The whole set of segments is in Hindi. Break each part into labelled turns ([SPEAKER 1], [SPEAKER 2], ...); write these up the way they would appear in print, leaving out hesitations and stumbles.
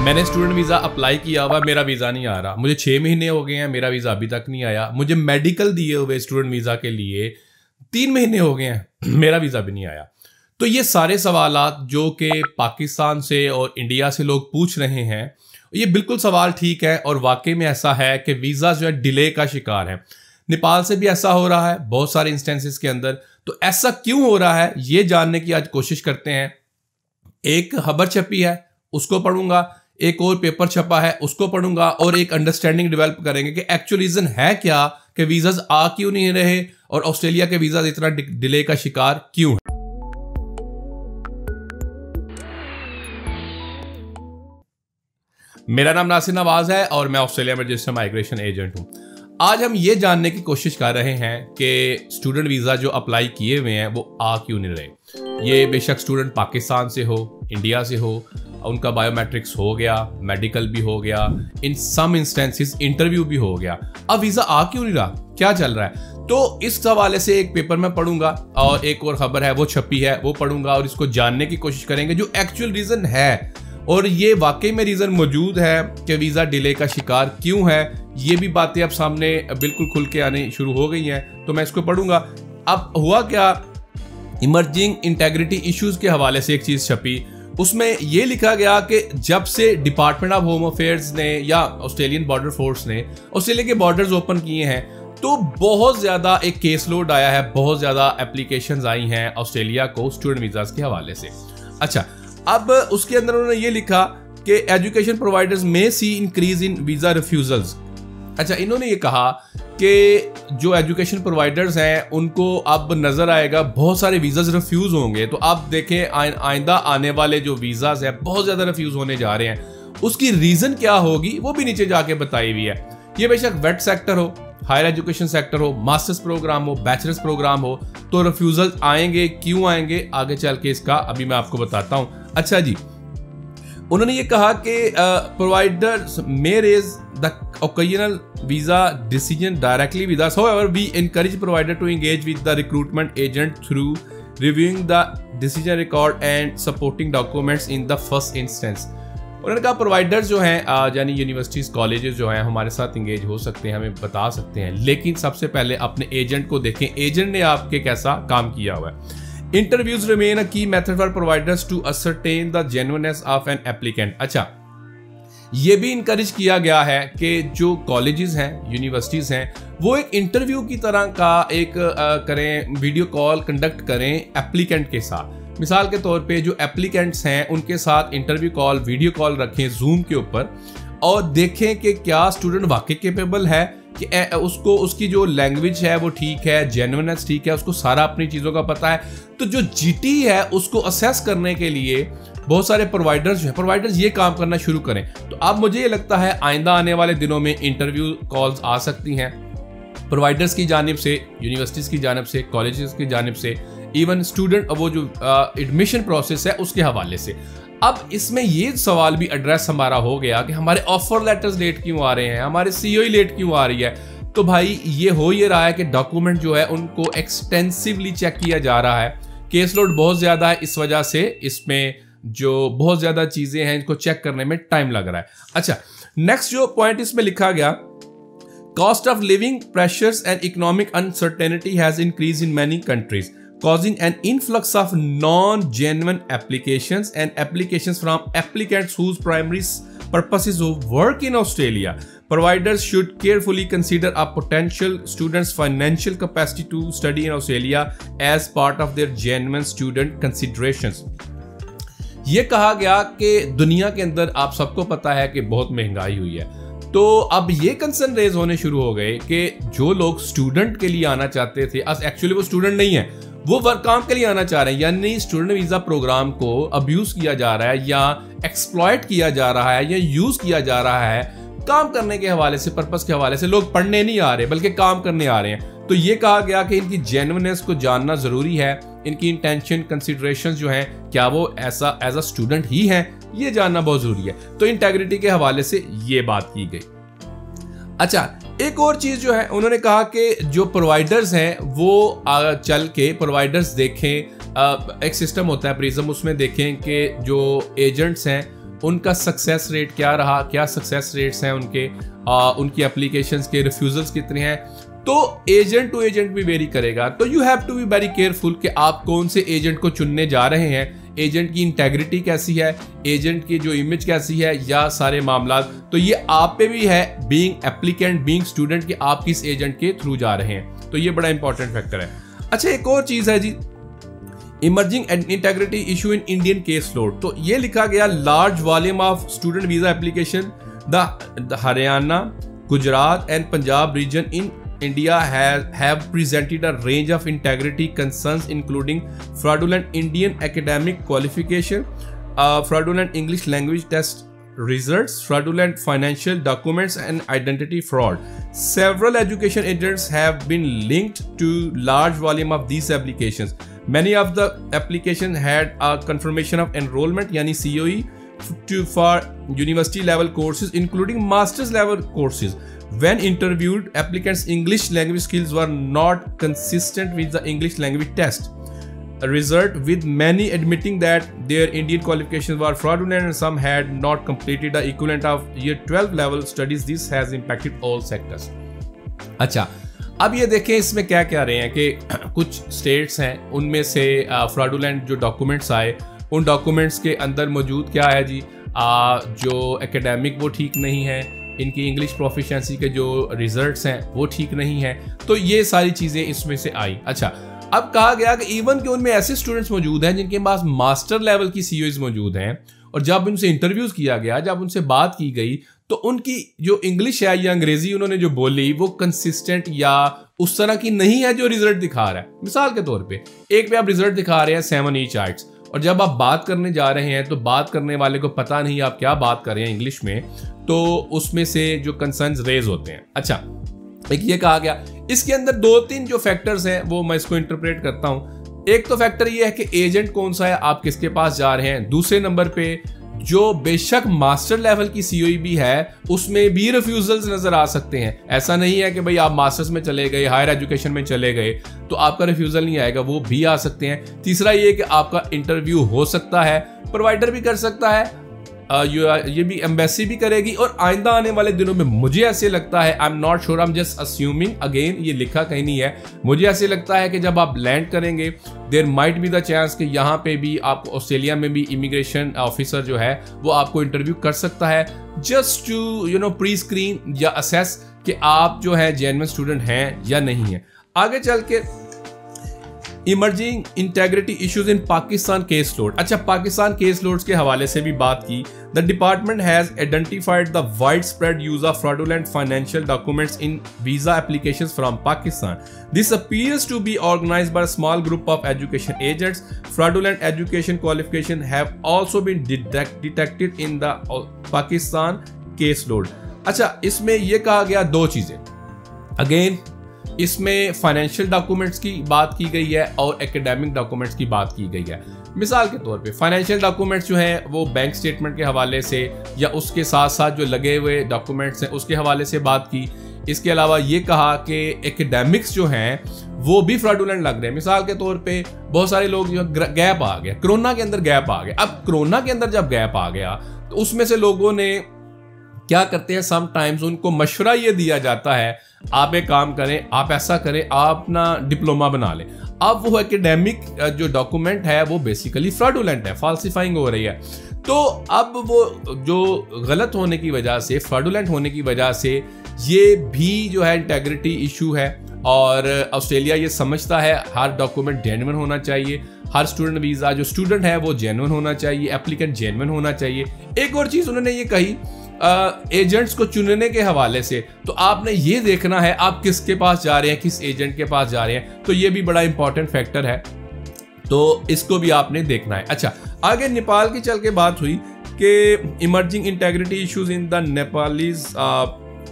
[SPEAKER 1] मैंने स्टूडेंट वीज़ा अप्लाई किया हुआ, मेरा वीज़ा नहीं आ रहा। मुझे 6 महीने हो गए हैं, मेरा वीज़ा अभी तक नहीं आया। मुझे मेडिकल दिए हुए स्टूडेंट वीज़ा के लिए 3 महीने हो गए हैं, मेरा वीज़ा भी नहीं आया। तो ये सारे सवालात जो कि पाकिस्तान से और इंडिया से लोग पूछ रहे हैं, ये बिल्कुल सवाल ठीक है और वाकई में ऐसा है कि वीज़ा जो है डिले का शिकार है। नेपाल से भी ऐसा हो रहा है बहुत सारे इंस्टेंसेस के अंदर। तो ऐसा क्यों हो रहा है ये जानने की आज कोशिश करते हैं। एक खबर छपी है उसको पढ़ूंगा, एक और पेपर छपा है उसको पढ़ूंगा और एक अंडरस्टैंडिंग डेवलप करेंगे कि एक्चुअल रीजन है क्या कि वीज़ाज आ क्यों नहीं रहे और ऑस्ट्रेलिया के वीज़ा इतना डिले का शिकार क्यों है। मेरा नाम नासिर नवाज है और मैं ऑस्ट्रेलिया में रजिस्टर्ड माइग्रेशन एजेंट हूं। आज हम ये जानने की कोशिश कर रहे हैं कि स्टूडेंट वीज़ा जो अप्लाई किए हुए हैं वो आ क्यों नहीं रहे। ये बेशक स्टूडेंट पाकिस्तान से हो, इंडिया से हो, उनका बायोमेट्रिक्स हो गया, मेडिकल भी हो गया, इन सम इंस्टेंसेस इंटरव्यू भी हो गया, अब वीज़ा आ क्यों नहीं रहा, क्या चल रहा है। तो इस हवाले से एक पेपर में पढ़ूंगा और एक और खबर है वो छपी है वो पढ़ूंगा और इसको जानने की कोशिश करेंगे जो एक्चुअल रीज़न है और ये वाकई में रीज़न मौजूद है कि वीज़ा डिले का शिकार क्यों है। ये भी बातें अब सामने बिल्कुल खुल के आने शुरू हो गई हैं, तो मैं इसको पढ़ूंगा। अब हुआ क्या, इमर्जिंग इंटेग्रिटी इश्यूज के हवाले से एक चीज़ छपी, उसमें यह लिखा गया कि जब से डिपार्टमेंट ऑफ होम अफेयर्स ने या ऑस्ट्रेलियन बॉर्डर फोर्स ने ऑस्ट्रेलिया के बॉर्डर्स ओपन किए हैं तो बहुत ज़्यादा एक केस लोड आया है, बहुत ज़्यादा एप्लीकेशंस आई हैं ऑस्ट्रेलिया को स्टूडेंट वीज़ाज के हवाले से। अच्छा, अब उसके अंदर उन्होंने ये लिखा कि एजुकेशन प्रोवाइडर्स में सी इंक्रीज इन वीज़ा रिफ्यूजल्स। अच्छा, इन्होंने ये कहा कि जो एजुकेशन प्रोवाइडर्स हैं उनको अब नज़र आएगा बहुत सारे वीज़ाज रिफ्यूज़ होंगे। तो आप देखें आइंदा आने वाले जो वीज़ाज हैं बहुत ज़्यादा रिफ्यूज़ होने जा रहे हैं। उसकी रीज़न क्या होगी वो भी नीचे जाके बताई हुई है। ये बेशक वेट सेक्टर हो, हायर एजुकेशन सेक्टर हो, मास्टर्स प्रोग्राम हो, बैचलर्स प्रोग्राम हो, तो रिफ्यूज़ल आएंगे। क्यों आएंगे आगे चल के इसका अभी मैं आपको बताता हूँ। अच्छा जी, उन्होंने ये कहा कि providers may raise the occasional visa decision directly with us, however we encourage provider to engage with the recruitment agent through reviewing the decision record and supporting documents in the first instance. उन्होंने कहा प्रोवाइडर्स जो हैं यानी यूनिवर्सिटीज कॉलेजेस जो हैं हमारे साथ इंगेज हो सकते हैं, हमें बता सकते हैं, लेकिन सबसे पहले अपने एजेंट को देखें, एजेंट ने आपके कैसा काम किया हुआ है। Interviews remain a key method for providers to ascertain the genuineness of an applicant। अच्छा, ये भी इनकरेज किया गया है कि जो कॉलेजेस हैं, यूनिवर्सिटीज़ हैं, वो एक इंटरव्यू की तरह का एक करें, वीडियो कॉल कंडक्ट करें एप्लीकेंट के साथ। मिसाल के तौर पे जो एप्लीकेंट्स हैं उनके साथ इंटरव्यू कॉल, वीडियो कॉल रखें जूम के ऊपर और देखें कि क्या स्टूडेंट वाकई कैपेबल है कि उसको उसकी जो लैंग्वेज है वो ठीक है, जेन्युइननेस ठीक है, उसको सारा अपनी चीज़ों का पता है। तो जो जीटी है उसको असेस करने के लिए बहुत सारे प्रोवाइडर्स हैं, प्रोवाइडर्स ये काम करना शुरू करें। तो अब मुझे ये लगता है आइंदा आने वाले दिनों में इंटरव्यू कॉल्स आ सकती हैं प्रोवाइडर्स की जानिब से, यूनिवर्सिटीज़ की जानिब से, कॉलेजेस की जानिब से, इवन स्टूडेंट वो जो एडमिशन प्रोसेस है उसके हवाले से। अब इसमें ये सवाल भी एड्रेस हमारा हो गया कि हमारे ऑफर लेटर्स लेट क्यों आ रहे हैं, हमारे सीओई लेट क्यों आ रही है। तो भाई ये हो ये रहा है कि डॉक्यूमेंट जो है उनको एक्सटेंसिवली चेक किया जा रहा है, केस लोड बहुत ज़्यादा है, इस वजह से इसमें जो बहुत ज़्यादा चीज़ें हैं इनको चेक करने में टाइम लग रहा है। अच्छा, नेक्स्ट जो पॉइंट इसमें लिखा गया, cost of living pressures and economic uncertainty has increase in many countries causing an influx of non-genuine applications and applications from applicants whose primary purpose is to work in Australia. Providers should carefully consider a potential student's financial capacity to study in Australia as part of their genuine student considerations. ये कहा गया कि दुनिया के अंदर आप सबको पता है कि बहुत महंगाई हुई है, तो अब ये कंसर्न रेज होने शुरू हो गए कि जो लोग स्टूडेंट के लिए आना चाहते थे, एक्चुअली वो स्टूडेंट नहीं है, वो वर्क काम के लिए आना चाह रहे हैं, यानी स्टूडेंट वीज़ा प्रोग्राम को अब्यूज़ किया जा रहा है या एक्सप्लॉइट किया जा रहा है या यूज़ किया जा रहा है काम करने के हवाले से, पर्पस के हवाले से। लोग पढ़ने नहीं आ रहे बल्कि काम करने आ रहे हैं। तो ये कहा गया कि इनकी जेन्युइननेस को जानना ज़रूरी है, इनकी इंटेंशन कंसिडरेशंस जो हैं क्या वो ऐसा एज अ स्टूडेंट ही हैं, ये जानना बहुत ज़रूरी है। तो इंटेग्रिटी के हवाले से ये बात की गई। अच्छा, एक और चीज़ जो है उन्होंने कहा कि जो प्रोवाइडर्स हैं वो चल के प्रोवाइडर्स देखें, एक सिस्टम होता है प्रिज्म, उसमें देखें कि जो एजेंट्स हैं उनका सक्सेस रेट क्या रहा, क्या सक्सेस रेट्स हैं उनके, उनकी एप्लीकेशंस के रिफ्यूजल्स कितने हैं। तो एजेंट टू एजेंट भी वेरी करेगा। तो you have to be very careful कि आप कौन से एजेंट को चुनने जा रहे हैं, एजेंट की इंटेग्रिटी कैसी है, एजेंट की जो इमेज कैसी है, या सारे मामला। तो ये आप पे भी है बीइंग एप्लीकेंट, बीइंग स्टूडेंट, कि आप किस एजेंट के थ्रू जा रहे हैं। तो ये बड़ा इंपॉर्टेंट फैक्टर है। अच्छा, एक और चीज है जी, emerging integrity issue in Indian case load. तो ये लिखा गया large volume of student visa application the Haryana, Gujarat and Punjab region in India have presented a range of integrity concerns including fraudulent Indian academic qualification, fraudulent English language test results, fraudulent financial documents and identity fraud. Several education agents have been linked to large volume of these applications. Many of the applications had a confirmation of enrollment yani COE for university level courses including masters level courses. When interviewed, applicants' English language skills were not consistent with the English language test result, with many admitting that their Indian qualifications were fraudulent and some had not completed the equivalent of year 12 level studies. This has impacted all sectors. अच्छा, अब ये देखें इसमें क्या क्या रहे हैं कि कुछ स्टेट्स हैं उनमें से फ्रॉडुलेंट जो डॉक्यूमेंट्स आए, उन डॉक्यूमेंट्स के अंदर मौजूद क्या है जी, जो एकेडमिक वो ठीक नहीं है, इनकी इंग्लिश प्रोफिशिएंसी के जो रिजल्ट्स हैं वो ठीक नहीं है। तो ये सारी चीज़ें इसमें से आई। अच्छा, अब कहा गया कि इवन कि उनमें ऐसे स्टूडेंट्स मौजूद हैं जिनके पास मास्टर लेवल की COEs मौजूद हैं, और जब उनसे इंटरव्यूज़ किया गया, जब उनसे बात की गई, तो उनकी जो इंग्लिश है या अंग्रेजी उन्होंने जो बोली वो कंसिस्टेंट या उस तरह की नहीं है जो रिजल्ट दिखा रहा है। मिसाल के तौर पे एक पे आप रिजल्ट दिखा रहे हैं 7 ईच आर्ट्स, और जब आप बात करने जा रहे हैं तो बात करने वाले को पता नहीं आप क्या बात कर रहे हैं इंग्लिश में, तो उसमें से जो कंसर्न्स रेज होते हैं। अच्छा, एक ये कहा गया, इसके अंदर 2-3 जो फैक्टर्स हैं वो मैं इसको इंटरप्रेट करता हूं। एक तो फैक्टर ये है कि एजेंट कौन सा है, आप किसके पास जा रहे हैं। दूसरे नंबर पे जो बेशक मास्टर लेवल की COE भी है उसमें भी रिफ्यूजल्स नजर आ सकते हैं। ऐसा नहीं है कि भाई आप मास्टर्स में चले गए, हायर एजुकेशन में चले गए तो आपका रिफ्यूजल नहीं आएगा, वो भी आ सकते हैं। तीसरा ये कि आपका इंटरव्यू हो सकता है, प्रोवाइडर भी कर सकता है, ये भी एम्बेसी भी करेगी, और आइंदा आने वाले दिनों में मुझे ऐसे लगता है, I am not sure, I am just assuming, again ये लिखा कहीं नहीं है, मुझे ऐसे लगता है कि जब आप लैंड करेंगे there might be the chance कि यहाँ पे भी आपको, ऑस्ट्रेलिया में भी इमिग्रेशन ऑफिसर जो है वो आपको इंटरव्यू कर सकता है, जस्ट टू प्री स्क्रीन या असेस कि आप जो है जेन्युइन स्टूडेंट हैं या नहीं है। आगे चल के emerging integrity issues in Pakistan caseload. अच्छा, पाकिस्तान केस लोड्स के हवाले से भी बात की। The department has identified the widespread use of fraudulent financial documents in visa applications from Pakistan. This appears to be organised by a small group of education agents. Fraudulent education qualification have also been detected in the Pakistan caseload. अच्छा, इसमें यह कहा गया 2 चीजें। अगेन इसमें फाइनेंशियल डॉक्यूमेंट्स की बात की गई है और एकेडमिक डॉक्यूमेंट्स की बात की गई है। मिसाल के तौर पे फाइनेंशियल डॉक्यूमेंट्स जो हैं वो बैंक स्टेटमेंट के हवाले से या उसके साथ साथ जो लगे हुए डॉक्यूमेंट्स हैं उसके हवाले से बात की। इसके अलावा ये कहा कि एकेडमिक्स जो हैं वो भी फ्रॉडुलेंट लग रहे हैं। मिसाल के तौर पे बहुत सारे लोग जो गैप आ गया, कोरोना के अंदर गैप आ गया। अब कोरोना के अंदर जब गैप आ गया तो उसमें से लोगों ने क्या करते हैं, समटाइम्स उनको मशवरा ये दिया जाता है आप एक काम करें, आप ऐसा करें, आप ना डिप्लोमा बना लें। अब वो एकेडमिक जो डॉक्यूमेंट है वो बेसिकली फ्रॉडुलेंट है, फाल्सिफाइंग हो रही है। तो अब वो जो गलत होने की वजह से, फ्रॉडुलेंट होने की वजह से ये भी जो है इंटेग्रिटी इशू है। और ऑस्ट्रेलिया ये समझता है हर डॉक्यूमेंट जेन्युइन होना चाहिए, हर स्टूडेंट वीज़ा जो स्टूडेंट है वो जेन्युइन होना चाहिए, एप्लीकेंट जेन्युइन होना चाहिए। एक और चीज़ उन्होंने ये कही एजेंट्स को चुनने के हवाले से, तो आपने ये देखना है आप किसके पास जा रहे हैं, किस एजेंट के पास जा रहे हैं। तो ये भी बड़ा इंपॉर्टेंट फैक्टर है, तो इसको भी आपने देखना है। अच्छा, आगे नेपाल की चल के बात हुई कि emerging integrity issues in the Nepalese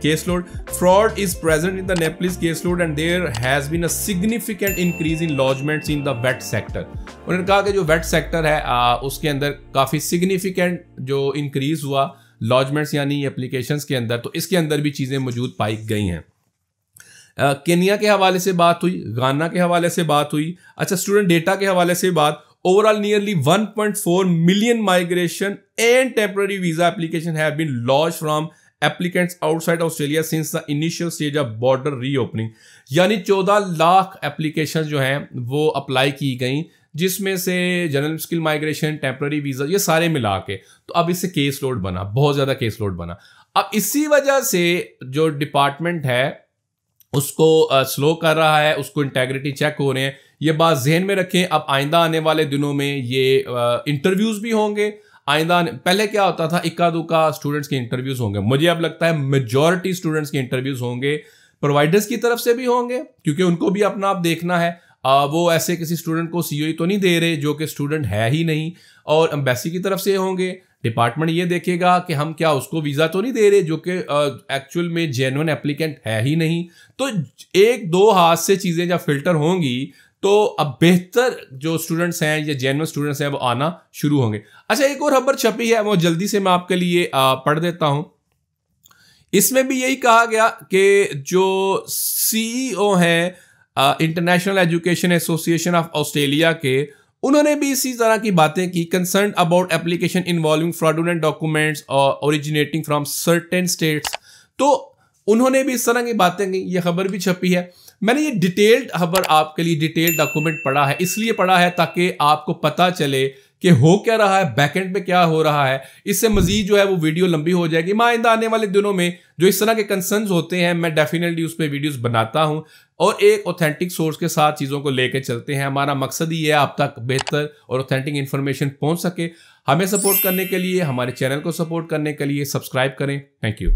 [SPEAKER 1] caseload. Fraud is present in the Nepalese caseload and there has been a significant increase in lodgements in the vet sector. उन्होंने कहा कि जो vet sector है उसके अंदर काफ़ी significant जो increase हुआ lodgements यानी applications के अंदर, तो इसके अंदर भी चीज़ें मौजूद पाई गई हैं। केनिया के हवाले से बात हुई, गाना के हवाले से बात हुई। अच्छा, स्टूडेंट डेटा के हवाले से बात, Overall, nearly 1.4 million migration and temporary visa applications have been lodged from applicants outside Australia since the initial stage of border reopening. यानी 14 लाख एप्लीकेशन जो हैं वो अप्लाई की गई, जिसमें से general skill migration, temporary visa, ये सारे मिला के, तो अब इससे केस लोड बना, बहुत ज़्यादा केस लोड बना। अब इसी वजह से जो डिपार्टमेंट है उसको स्लो कर रहा है, उसको इंटेग्रिटी चेक हो रहे हैं। ये बात जहन में रखें। अब आइंदा आने वाले दिनों में ये इंटरव्यूज़ भी होंगे। आइंदा पहले क्या होता था, इक्का दुक्का स्टूडेंट्स के इंटरव्यूज़ होंगे। मुझे अब लगता है मेजॉरिटी स्टूडेंट्स के इंटरव्यूज़ होंगे, प्रोवाइडर्स की तरफ से भी होंगे, क्योंकि उनको भी अपना आप देखना है। वो ऐसे किसी स्टूडेंट को सीओई तो नहीं दे रहे जो कि स्टूडेंट है ही नहीं। और एम्बेसी की तरफ से होंगे, डिपार्टमेंट ये देखेगा कि हम क्या उसको वीज़ा तो नहीं दे रहे जो कि एक्चुअल में जेन्युइन एप्लीकेंट है ही नहीं। तो एक दो हाथ से चीज़ें जब फिल्टर होंगी तो अब बेहतर जो स्टूडेंट्स हैं या जेन्युइन स्टूडेंट्स हैं वो आना शुरू होंगे। अच्छा, एक और खबर छपी है, वो जल्दी से मैं आपके लिए पढ़ देता हूं। इसमें भी यही कहा गया कि जो सीईओ हैं international education association of Australia के, उन्होंने भी इसी तरह की बातें की। Concern about application involving fraudulent documents originating from certain states, तो उन्होंने भी इस तरह की बातें की। ये खबर भी छपी है। मैंने ये डिटेल्ड खबर आपके लिए, डिटेल्ड डॉक्यूमेंट पढ़ा है, इसलिए पढ़ा है ताकि आपको पता चले कि हो क्या रहा है, बैकएंड पे क्या हो रहा है। इससे मजीद जो है वो वीडियो लंबी हो जाएगी। मैं आइंदा आने वाले दिनों में जो इस तरह के कंसर्न्स होते हैं, मैं डेफिनेटली उस पर वीडियोस बनाता हूं और एक ऑथेंटिक सोर्स के साथ चीज़ों को लेकर चलते हैं। हमारा मकसद ही है आप तक बेहतर और ऑथेंटिक इन्फॉर्मेशन पहुंच सके। हमें सपोर्ट करने के लिए, हमारे चैनल को सपोर्ट करने के लिए सब्सक्राइब करें। Thank you.